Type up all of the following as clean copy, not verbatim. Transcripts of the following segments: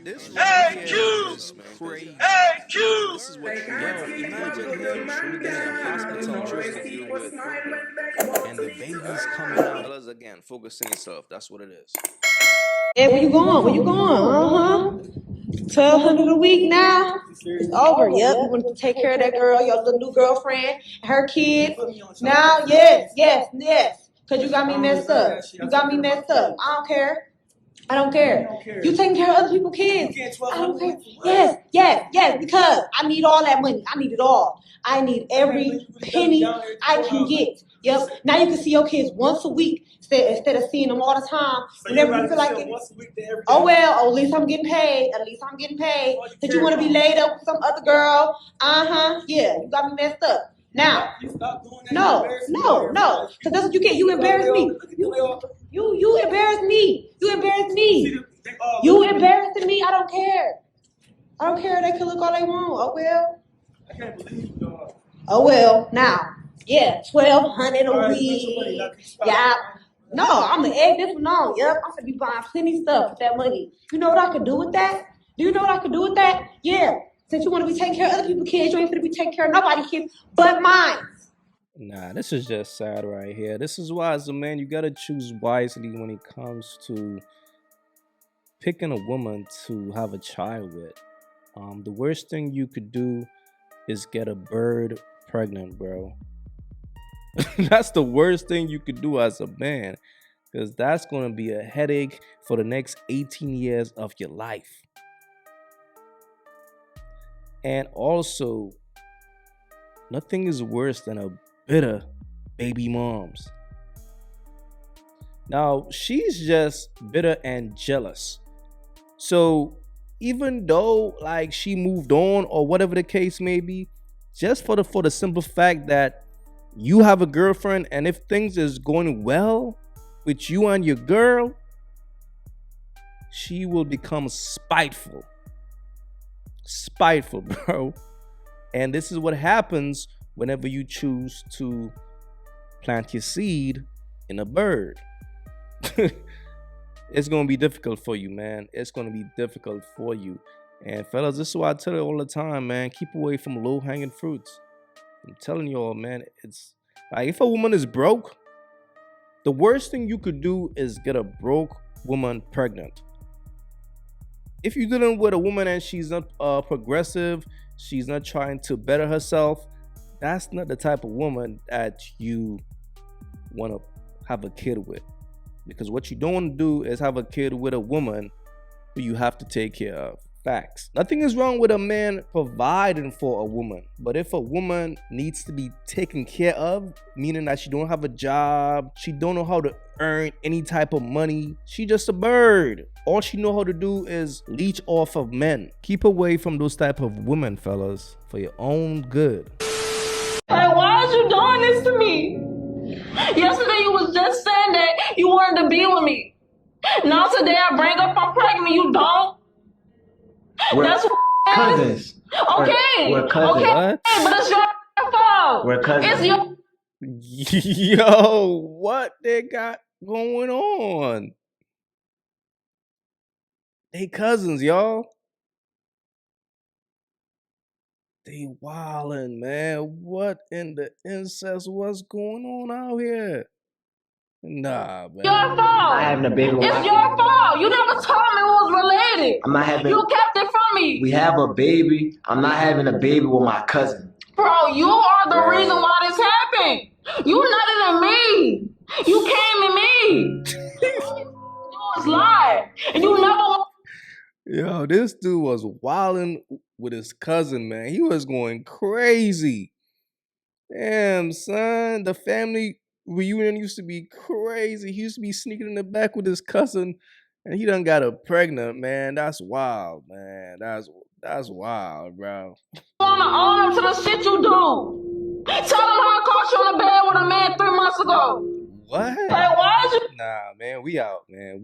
This right here is crazy. AyeQ! This is what, yo, imagine him getting a hospital just to deal with, and the baby's coming out. Fellas, again, focus on yourself. That's what it is. Hey, where you going? Where you going? 1,200 a week now. It's over. Yep. You want to take care of that girl, your little new girlfriend, her kids. Now, yes. Because you got me messed up. You got me messed up. I don't care. I don't care. You taking care of other people's kids. I don't care. Yes. Because I need all that money. I need it all. I need every penny I can get. Yep. Now you can see your kids once a week instead of seeing them all the time. Whenever you feel like it. Oh well. Oh, at least I'm getting paid. That you want to be laid up with some other girl. Yeah. You got me messed up. Now. No. Because that's what you get. You embarrass me. You embarrass me. You embarrassing me. I don't care. They can look all they want. Oh well. I can't believe you, dog. Oh well. Now, yeah, 1,200 a week. Yeah. No, I'm gonna egg this one on. Yep, I'm gonna be buying plenty stuff with that money. You know what I could do with that? Do you know what I could do with that? Yeah. Since you want to be taking care of other people's kids, you ain't gonna be taking care of nobody's kids but mine. Nah, this is just sad right here. This is why, as a man, you gotta choose wisely when it comes to picking a woman to have a child with. The worst thing you could do is get a bird pregnant, bro. That's the worst thing you could do as a man, because that's going to be a headache for the next 18 years of your life. And also, nothing is worse than a bitter baby moms. Now, she's just bitter and jealous. So even though like she moved on or whatever the case may be, just for the simple fact that you have a girlfriend, and if things is going well with you and your girl, she will become spiteful, bro. And this is what happens whenever you choose to plant your seed in a bird. It's going to be difficult for you, man. It's going to be difficult for you. And fellas, this is why I tell you all the time, man. Keep away from low-hanging fruits. I'm telling you all, man. It's like, if a woman is broke, the worst thing you could do is get a broke woman pregnant. If you're dealing with a woman and she's not progressive, she's not trying to better herself, that's not the type of woman that you want to have a kid with. Because what you don't want to do is have a kid with a woman who you have to take care of. Facts. Nothing is wrong with a man providing for a woman. But if a woman needs to be taken care of, meaning that she don't have a job, she don't know how to earn any type of money, she just a bird. All she know how to do is leech off of men. Keep away from those type of women, fellas, for your own good. Like, why are you doing this to me? Yesterday you was just saying that you wanted to be with me. Now today I bring up I'm pregnant, you don't? That's what cousins. Okay. We're cousins. Okay, What? but it's your fault. We're cousins. It's your Yo, what they got going on? They cousins, y'all. They wildin', man. What in the incest? What's going on out here? Nah, man. fault. I'm having a baby with It's my your fault. You never told me we was related. I'm not having. You kept it from me. We have a baby. I'm not having a baby with my cousin. Bro, you are the reason why this happened. You nutted in me. You came in me. You was lie. And you never. Yo, this dude was wilding with his cousin, man. He was going crazy. Damn, son. The family reunion used to be crazy. He used to be sneaking in the back with his cousin, and he done got her pregnant, man. That's wild, man. That's wild, bro. Wanna own up to the shit you do. Tell them how I caught you in the bed with a man 3 months ago. What? Like, why is you? Nah, man. We out, man.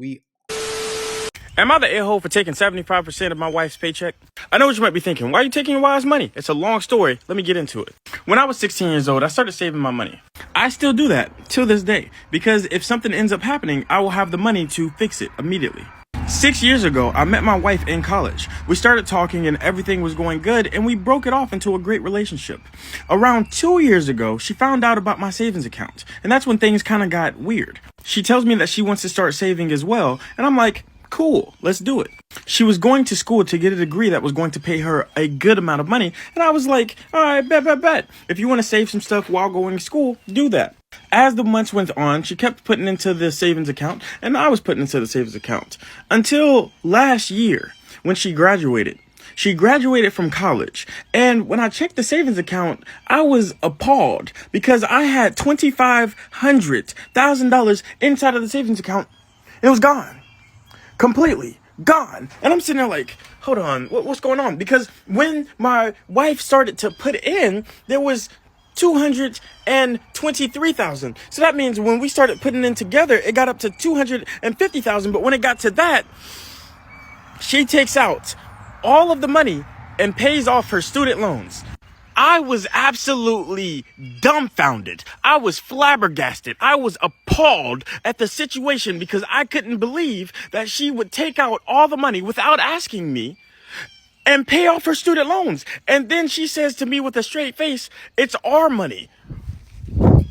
Am I the a-hole for taking 75% of my wife's paycheck? I know what you might be thinking. Why are you taking your wife's money? It's a long story. Let me get into it. When I was 16 years old, I started saving my money. I still do that till this day because if something ends up happening, I will have the money to fix it immediately. 6 years ago, I met my wife in college. We started talking and everything was going good, and we broke it off into a great relationship. Around 2 years ago, she found out about my savings account, and that's when things kind of got weird. She tells me that she wants to start saving as well, and I'm like, cool, let's do it. She was going to school to get a degree that was going to pay her a good amount of money, and I was like, all right, bet. If you want to save some stuff while going to school, do that. As the months went on, she kept putting into the savings account, and I was putting into the savings account. Until last year, when she graduated. She graduated from college, and when I checked the savings account, I was appalled because I had $2,500,000 inside of the savings account. It was gone. Completely gone. And I'm sitting there like, hold on, what's going on? Because when my wife started to put in, there was 223,000. So that means when we started putting in together, it got up to 250,000. But when it got to that, she takes out all of the money and pays off her student loans. I was absolutely dumbfounded. I was flabbergasted. I was appalled at the situation because I couldn't believe that she would take out all the money without asking me and pay off her student loans. And then she says to me with a straight face, it's our money.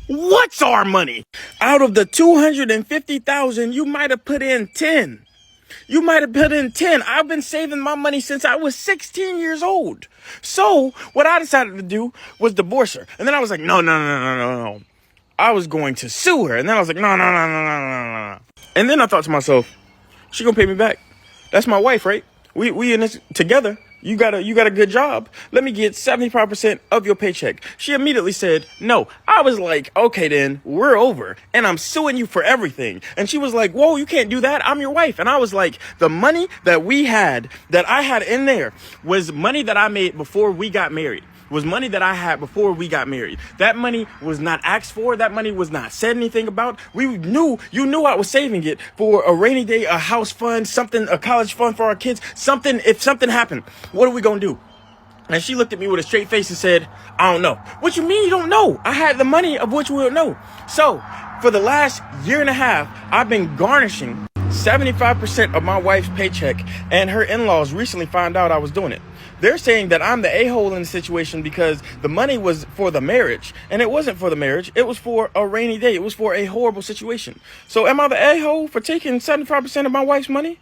What's our money? Out of the 250,000, you might have put in 10. You might have put in 10. I've been saving my money since I was 16 years old. So what I decided to do was divorce her. And then I was like, no. I was going to sue her. And then I was like, no. And then I thought to myself, she gonna pay me back. That's my wife, right? We in this together. You got a good job. Let me get 75% of your paycheck. She immediately said, no. I was like, okay, then we're over and I'm suing you for everything. And she was like, whoa, you can't do that. I'm your wife. And I was like, the money that I had in there was money that I made before we got married. Was money that I had before we got married. That money was not asked for. That money was not said anything about. You knew I was saving it for a rainy day, a house fund, something, a college fund for our kids, something. If something happened, what are we going to do? And she looked at me with a straight face and said, I don't know. What you mean you don't know? I had the money of which we don't know. So for the last year and a half, I've been garnishing 75% of my wife's paycheck, and her in-laws recently found out I was doing it. They're saying that I'm the a-hole in the situation because the money was for the marriage, and it wasn't for the marriage. It was for a rainy day. It was for a horrible situation. So am I the a-hole for taking 75% of my wife's money?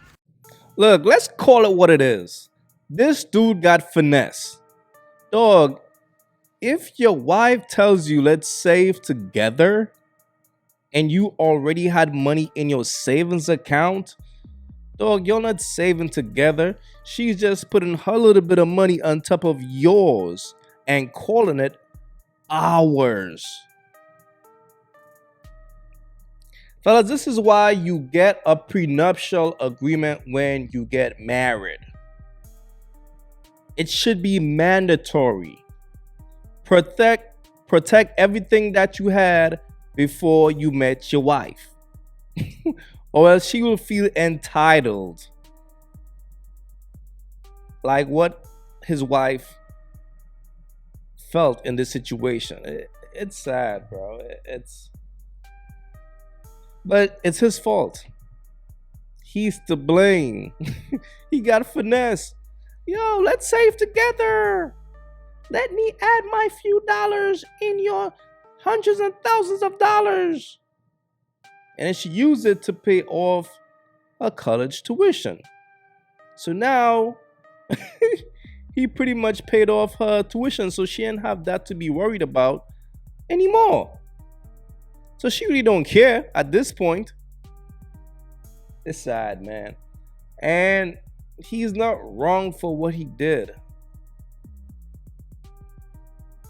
Look, let's call it what it is. This dude got finesse. Dog, if your wife tells you let's save together and you already had money in your savings account, dog, you're not saving together. She's just putting her little bit of money on top of yours and calling it ours. Fellas, this is why you get a prenuptial agreement when you get married. It should be mandatory. Protect everything that you had before you met your wife. Or else she will feel entitled. Like what his wife felt in this situation. It's sad, bro. But it's his fault. He's to blame. He got finesse. Yo, let's save together. Let me add my few dollars in your hundreds and thousands of dollars. And she used it to pay off her college tuition. So now he pretty much paid off her tuition, so she didn't have that to be worried about anymore. So she really don't care at this point. It's sad, man. And he's not wrong for what he did.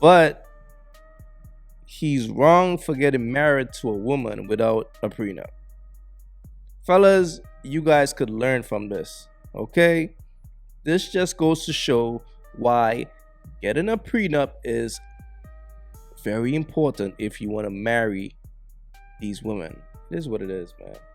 But he's wrong for getting married to a woman without a prenup. Fellas, you guys could learn from this, okay? This just goes to show why getting a prenup is very important if you want to marry these women. It is what it is, man.